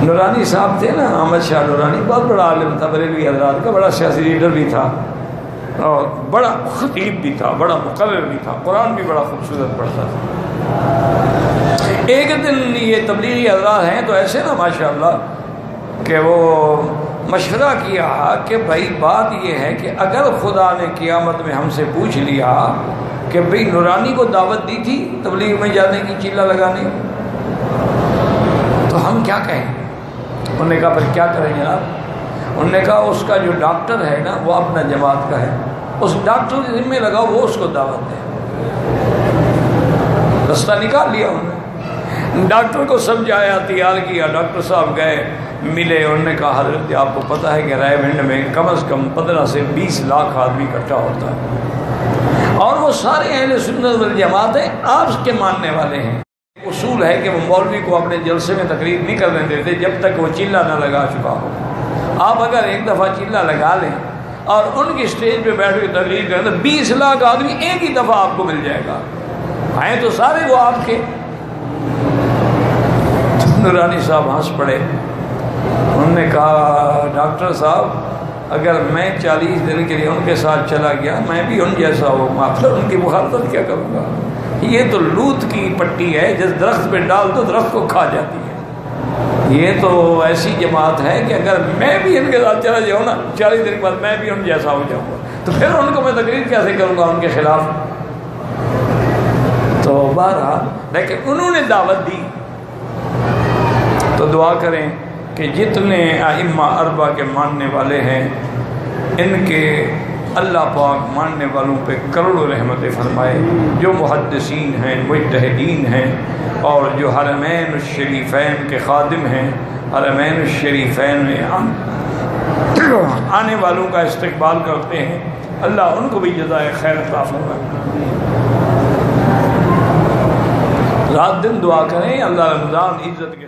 نورانی صاحب تھے نا، احمد شاہ نورانی، بہت بڑا عالم تھا، بریلوی حضرات کا، بڑا سیاسی لیڈر بھی تھا اور بڑا خطیب بھی تھا، بڑا مقرر بھی تھا، قرآن بھی بڑا خوبصورت پڑھتا تھا۔ ایک دن یہ تبلیغی حضرات ہیں تو ایسے نا ماشاءاللہ کہ وہ مشورہ کیا کہ بھائی بات یہ ہے کہ اگر خدا نے قیامت میں ہم سے پوچھ لیا کہ بھئی نورانی کو دعوت دی تھی تبلیغ میں جانے کی، چیلہ لگانے کی، تو ہم کیا کہیں؟ انہوں نے کہا پھر کیا کریں جناب؟ انہوں نے کہا اس کا جو ڈاکٹر ہے نا وہ اپنا جماعت کا ہے، اس ڈاکٹر کے ذمہ لگاؤ، وہ اس کو دعوت دے۔ رستہ نکال لیا انہوں نے، ڈاکٹر کو سمجھایا، تیار کیا، ڈاکٹر صاحب گئے، ملے، انہوں نے کہا حضرت آپ کو پتہ ہے کہ رائے بھنڈ میں کم از کم 15 سے 20 لاکھ آدمی اکٹھا ہوتا ہے اور وہ سارے اہل سنت والجماعت ہیں، آپ کے ماننے والے ہیں۔ اصول ہے کہ وہ مولوی کو اپنے جلسے میں تقریر نہیں کرنے دیتے جب تک وہ چلہ نہ لگا چکا ہو۔ آپ اگر ایک دفعہ چلہ لگا لیں اور ان کی سٹیج پہ بیٹھ کے تقریر کریں تو 20 لاکھ آدمی ایک ہی دفعہ آپ کو مل جائے گا، ہیں تو سارے وہ آپ کے۔ نورانی صاحب ہنس پڑے، انہوں نے کہا ڈاکٹر صاحب اگر میں 40 دن کے لیے ان کے ساتھ چلا گیا میں بھی ان جیسا ہوں، پھر ان کی مخالفت کیا کروں گا؟ یہ تو لوت کی پٹی ہے، جس درخت پہ ڈال دو درخت کو کھا جاتی ہے۔ یہ تو ایسی جماعت ہے کہ اگر میں بھی ان کے ساتھ چلا جاؤں نا 40 دن کے بعد میں بھی ان جیسا ہو جاؤں گا، تو پھر ان کو میں تقریر کیسے کروں گا ان کے خلاف؟ تو بہرحال لیکن انہوں نے دعوت دی۔ تو دعا کریں کہ جتنے ائمہ اربعہ کے ماننے والے ہیں ان کے اللہ پاک ماننے والوں پہ کروڑوں رحمتیں فرمائے، جو محدثین ہیں، مجتہدین ہیں اور جو حرمین الشریفین کے خادم ہیں، حرمین الشریفین میں آنے والوں کا استقبال کرتے ہیں، اللہ ان کو بھی جزائے خیر عطا فرمائے۔ رات دن دعا کریں، اللہ رمضان عزت کے